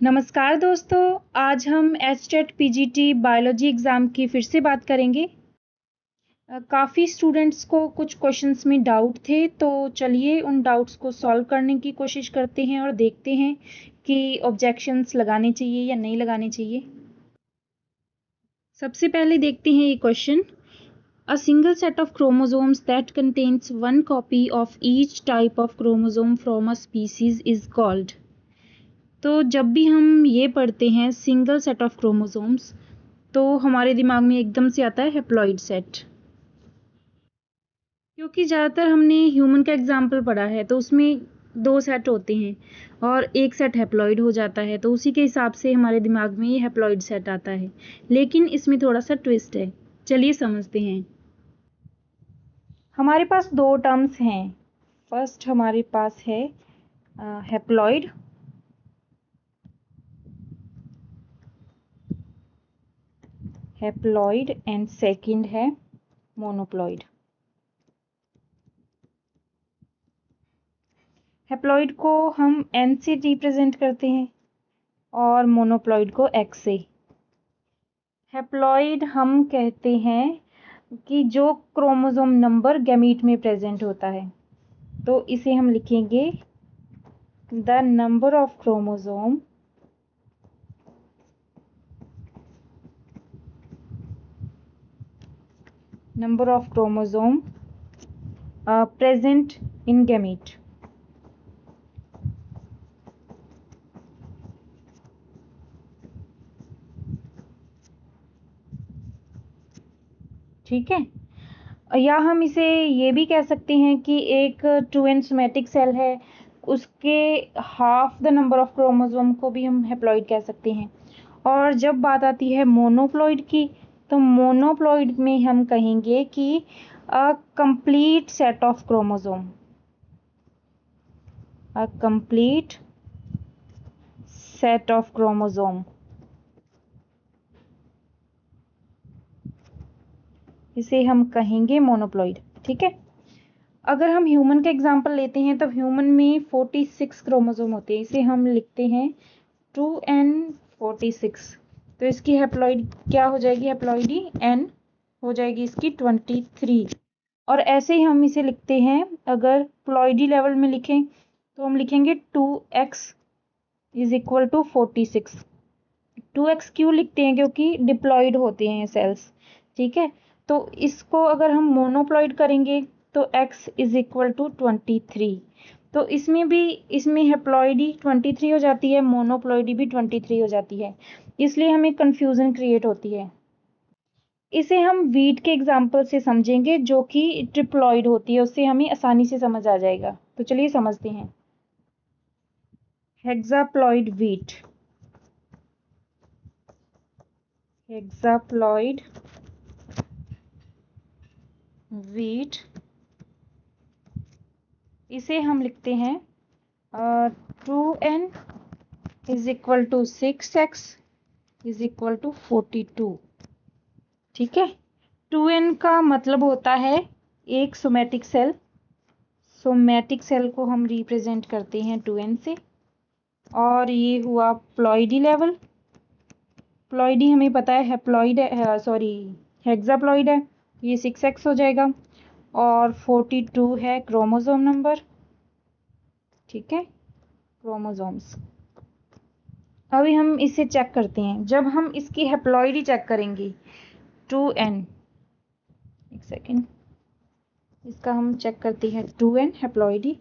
नमस्कार दोस्तों, आज हम एचटेट पीजीटी बायोलॉजी एग्ज़ाम की फिर से बात करेंगे। काफ़ी स्टूडेंट्स को कुछ क्वेश्चंस में डाउट थे, तो चलिए उन डाउट्स को सॉल्व करने की कोशिश करते हैं और देखते हैं कि ऑब्जेक्शंस लगाने चाहिए या नहीं लगाने चाहिए। सबसे पहले देखते हैं ये question. A single set of chromosomes that contains one copy of each type of chromosome from a species is called। तो जब भी हम ये पढ़ते हैं सिंगल सेट ऑफ क्रोमोसोम्स, तो हमारे दिमाग में एकदम से आता है हैप्लॉइड सेट। क्योंकि ज़्यादातर हमने ह्यूमन का एग्जाम्पल पढ़ा है, तो उसमें 2 सेट होते हैं और एक सेट हैप्लॉइड हो जाता है, तो उसी के हिसाब से हमारे दिमाग में ये हैप्लॉइड सेट आता है। लेकिन इसमें थोड़ा सा ट्विस्ट है, चलिए समझते हैं। हमारे पास 2 टर्म्स हैं। फर्स्ट हमारे पास है हैप्लॉइड एंड सेकंड है मोनोप्लॉइड। हैप्लॉइड को हम N से रिप्रेजेंट करते हैं और मोनोप्लॉइड को X से। हैप्लॉइड हम कहते हैं कि जो क्रोमोसोम नंबर गैमीट में प्रेजेंट होता है, तो इसे हम लिखेंगे the number of chromosome present in gamete. ठीक है, या हम इसे ये भी कह सकते हैं कि एक 2n सोमेटिक सेल है, उसके half the number of chromosome को भी हम हैप्लॉइड कह सकते हैं। और जब बात आती है मोनोप्लॉइड की, तो मोनोप्लॉइड में हम कहेंगे कि a complete set of chromosome, इसे हम कहेंगे मोनोप्लॉइड। ठीक है, अगर हम ह्यूमन का एग्जांपल लेते हैं, तो ह्यूमन में 46 क्रोमोसोम होते हैं, इसे हम लिखते हैं 2n46। तो इसकी हैप्लॉइड क्या हो जाएगी, हैप्लॉइडी n हो जाएगी इसकी 23। और ऐसे ही हम इसे लिखते हैं, अगर प्लॉइडी लेवल में लिखें तो हम लिखेंगे 2x is equal to 46। 2x क्यों लिखते हैं, क्योंकि डिप्लॉइड होते हैं सेल्स। ठीक है, तो इसको अगर हम मोनोप्लॉइड करेंगे तो x इज इक्वल टू 23। तो इसमें हैप्लॉइडी 23 हो जाती है, मोनोप्लॉइडी भी 23 हो जाती है, इसलिए हमें कंफ्यूजन क्रिएट होती है। इसे हम वीट के एग्जाम्पल से समझेंगे, जो कि ट्रिप्लॉइड होती है, उससे हमें आसानी से समझ आ जाएगा। तो चलिए समझते हैं। हेक्साप्लॉइड वीट, इसे हम लिखते हैं 2n is equal to 6x is equal to 42। ठीक है, 2n का मतलब होता है एक सोमेटिक सेल। सोमेटिक सेल को हम रिप्रेजेंट करते हैं 2n से। और ये हुआ प्लॉइडी लेवल। प्लॉइडी हमें पता है हैप्लॉइड है, सॉरी हेक्साप्लॉइड है, ये 6x हो जाएगा। और 42 है क्रोमोसोम नंबर। ठीक है, क्रोमोसोम्स। अभी हम इसे चेक करते हैं। जब हम इसकी हैप्लॉइडी चेक करेंगे 2n, एक सेकेंड, इसका हम चेक करते हैं 2n हैप्लॉइडी।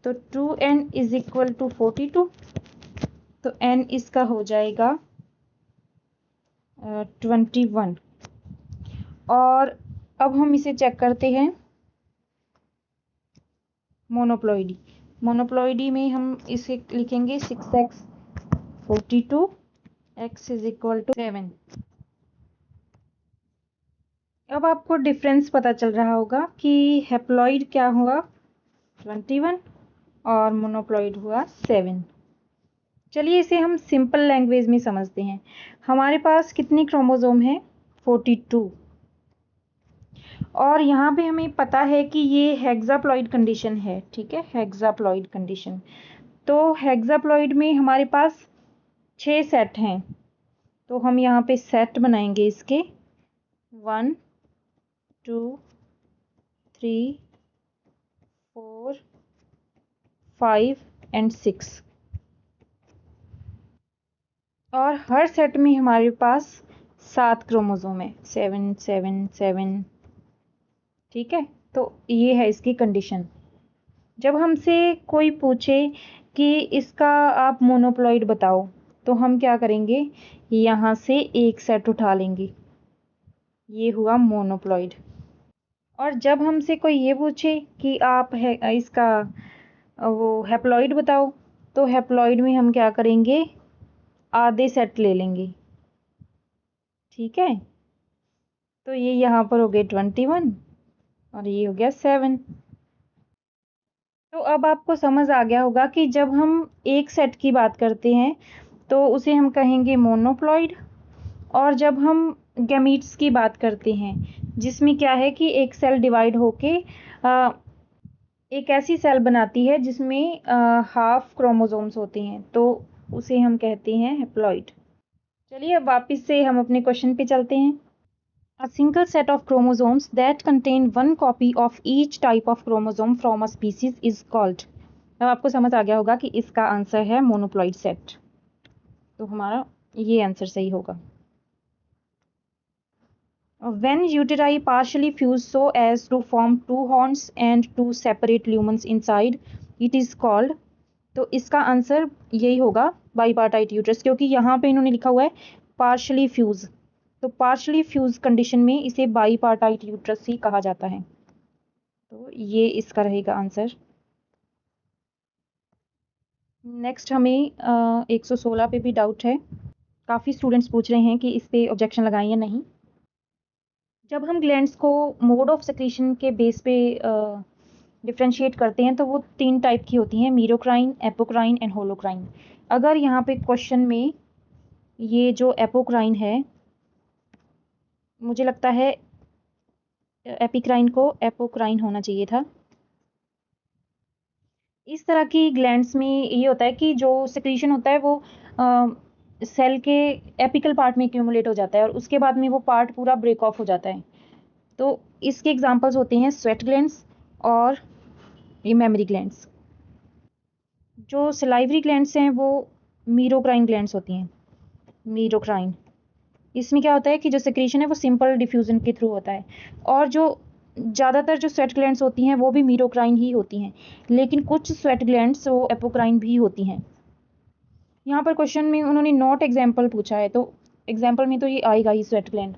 तो 2n इज इक्वल टू 42, तो n इसका हो जाएगा 21। और अब हम इसे चेक करते हैं मोनोप्लॉइडी में हम इसे लिखेंगे 6x 42 x is equal to 7। अब आपको डिफरेंस पता चल रहा होगा कि हैप्लॉइड क्या हुआ 21 और मोनोप्लॉइड हुआ 7। चलिए इसे हम सिंपल लैंग्वेज में समझते हैं। हमारे पास कितने क्रोमोसोम हैं, 42। और यहाँ पे हमें पता है कि ये हेक्साप्लॉइड कंडीशन है। ठीक है, हेक्साप्लॉइड कंडीशन। तो हेक्साप्लॉइड में हमारे पास 6 सेट हैं, तो हम यहाँ पे सेट बनाएंगे इसके 1 2 3 4 5 एंड 6, और हर सेट में हमारे पास 7 क्रोमोसोम है, 7 7 7। ठीक है, तो ये है इसकी कंडीशन। जब हमसे कोई पूछे कि इसका आप मोनोप्लॉइड बताओ, तो हम क्या करेंगे, यहाँ से एक सेट उठा लेंगे, ये हुआ मोनोप्लॉइड। और जब हमसे कोई ये पूछे कि आप है इसका वो हैप्लॉइड बताओ, तो हैप्लॉइड में हम क्या करेंगे, आधे सेट ले लेंगे। ठीक है, तो ये यहाँ पर हो गए 21 और ये हो गया 7। तो अब आपको समझ आ गया होगा कि जब हम एक सेट की बात करते हैं तो उसे हम कहेंगे मोनोप्लॉइड, और जब हम गैमीट्स की बात करते हैं जिसमें क्या है कि एक सेल डिवाइड होके एक ऐसी सेल बनाती है जिसमें हाफ क्रोमोसोम्स होते हैं, तो उसे हम कहते हैं हैप्लॉइड। चलिए अब वापस से हम अपने क्वेश्चन पे चलते हैं। A single set of chromosomes that contain one copy of each type of chromosome from a species is called। अब आपको समझ आ गया होगा कि इसका आंसर है मोनोप्लॉइड सेट, तो हमारा ये आंसर सही होगा। When uteri partially fuse so as to form two horns and two separate lumens inside, it is called। तो इसका आंसर यही होगा, बाईपार्टाइट यूट्रस, क्योंकि यहाँ पे इन्होंने लिखा हुआ है पार्शली फ्यूज, तो पार्शली फ्यूज कंडीशन में इसे बाईपार्टाइट यूट्रस ही कहा जाता है, तो ये इसका रहेगा आंसर। नेक्स्ट हमें 116 पे भी डाउट है, काफ़ी स्टूडेंट्स पूछ रहे हैं कि इस पे ऑब्जेक्शन लगाएं या नहीं। जब हम ग्लैंड्स को मोड ऑफ सेक्रीशन के बेस पे डिफ्रेंशिएट करते हैं तो वो 3 टाइप की होती हैं, मीरोक्राइन, एपोक्राइन एंड होलोक्राइन। अगर यहाँ पे क्वेश्चन में ये जो एपोक्राइन है, मुझे लगता है एपिक्राइन को एपोक्राइन होना चाहिए था। इस तरह की ग्लैंड्स में ये होता है कि जो सेक्रीशन होता है वो सेल के एपिकल पार्ट में एक्यूमुलेट हो जाता है और उसके बाद में वो पार्ट पूरा ब्रेक ऑफ हो जाता है। तो इसके एग्जांपल्स होते हैं स्वेट ग्लैंड्स और ये मेमरी ग्लैंड्स। जो सलाइवरी ग्लैंड्स हैं वो मीरोक्राइन ग्लैंड्स होती हैं, मीरोक्राइन। इसमें क्या होता है कि जो सेक्रीशन है वो सिंपल डिफ्यूजन के थ्रू होता है, और जो ज़्यादातर जो स्वेट ग्लैंड्स होती हैं वो भी मीरोक्राइन ही होती हैं, लेकिन कुछ स्वेट ग्लैंड्स वो एपोक्राइन भी होती हैं। यहाँ पर क्वेश्चन में उन्होंने नॉट एग्जाम्पल पूछा है, तो एग्जाम्पल में तो ये आएगा ही स्वेट ग्लैंड।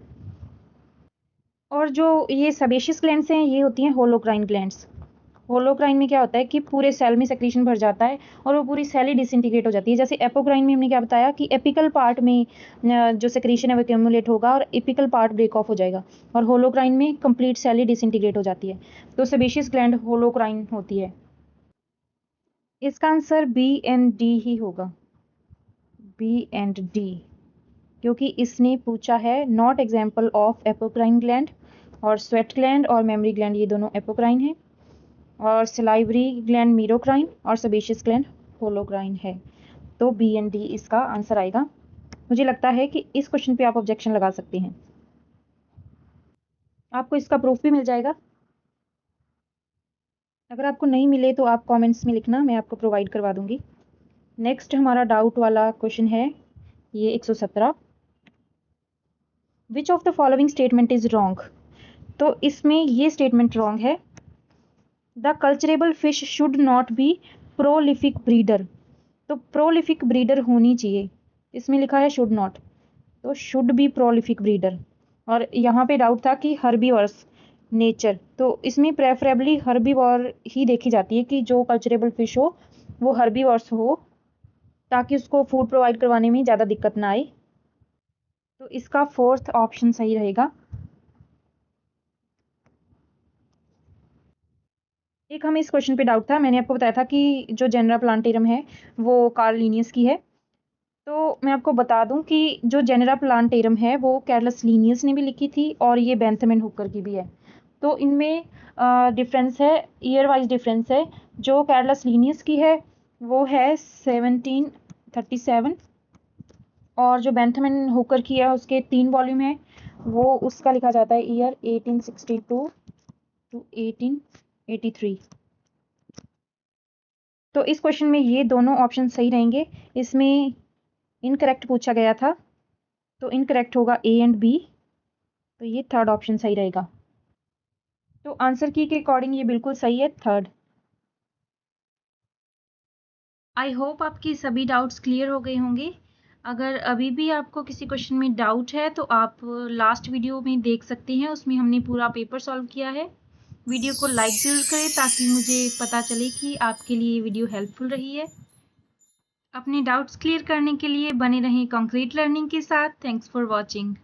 और जो ये सेबेशियस ग्लैंड्स हैं ये होती हैं होलोक्राइन ग्लैंड्स। होलोक्राइन में क्या होता है कि पूरे सेल में सेक्रीशन भर जाता है और वो पूरी सेल ही डिसइंटीग्रेट हो जाती है। जैसे एपोक्राइन में हमने क्या बताया कि एपिकल पार्ट में जो सेक्रीशन है वो एक्यूमुलेट होगा और एपिकल पार्ट ब्रेक ऑफ हो जाएगा, और होलोक्राइन में कंप्लीट सेल ही डिसइंटीग्रेट हो जाती है, तो सेबेशियस ग्लैंड होलोक्राइन होती है। इसका आंसर बी एंड डी ही होगा, बी एंड डी, क्योंकि इसने पूछा है not example of apocrine gland, और स्वेट ग्लैंड और मेमरी ग्लैंड ये दोनों एपोक्राइन है, और सलाइवरी ग्लैंड मीरोक्राइन और सेबेशियस ग्लैंड होलोक्राइन है, तो बी एंड डी इसका आंसर आएगा। मुझे लगता है कि इस क्वेश्चन पे आप ऑब्जेक्शन लगा सकते हैं, आपको इसका प्रूफ भी मिल जाएगा। अगर आपको नहीं मिले तो आप कमेंट्स में लिखना, मैं आपको प्रोवाइड करवा दूंगी। नेक्स्ट हमारा डाउट वाला क्वेश्चन है ये 117, which of the following statement is wrong. तो इसमें ये स्टेटमेंट रॉन्ग है, the culturable fish should not be prolific breeder. तो प्रोलिफिक ब्रीडर होनी चाहिए, इसमें लिखा है शुड नॉट, तो शुड बी प्रोलिफिक ब्रीडर। और यहाँ पे डाउट था कि हर्बीवोरस नेचर, तो इसमें प्रेफरेबली हर्बीवोर ही देखी जाती है कि जो कल्चरेबल फिश हो वो हर्बीवोरस हो, ताकि उसको फूड प्रोवाइड करवाने में ज़्यादा दिक्कत ना आए, तो इसका 4th ऑप्शन सही रहेगा। एक हमें इस क्वेश्चन पे डाउट था, मैंने आपको बताया था कि जो जेनरा प्लांटेरम है वो कार्ल लिनियस की है, तो मैं आपको बता दूं कि जो जेनरा प्लांटेरम है वो कैरलस लिनियस ने भी लिखी थी और ये बेंथम एंड हुकर की भी है, तो इनमें डिफरेंस है, ईयर वाइज डिफरेंस है। जो कैरलस लिनियस की है वो है 1737 और जो बेंथमैन हुकर किया उसके 3 वॉल्यूम है, वो उसका लिखा जाता है ईयर 1862 टू 1883। तो इस क्वेश्चन में ये दोनों ऑप्शन सही रहेंगे। इसमें इनकरेक्ट पूछा गया था, तो इनकरेक्ट होगा ए एंड बी, तो ये थर्ड ऑप्शन सही रहेगा। तो आंसर की के अकॉर्डिंग ये बिल्कुल सही है, थर्ड। आई होप आपकी सभी डाउट्स क्लियर हो गए होंगे। अगर अभी भी आपको किसी क्वेश्चन में डाउट है तो आप लास्ट वीडियो में देख सकते हैं, उसमें हमने पूरा पेपर सॉल्व किया है। वीडियो को लाइक ज़रूर करें ताकि मुझे पता चले कि आपके लिए वीडियो हेल्पफुल रही है। अपने डाउट्स क्लियर करने के लिए बने रहें कंक्रीट लर्निंग के साथ। Thanks for watching.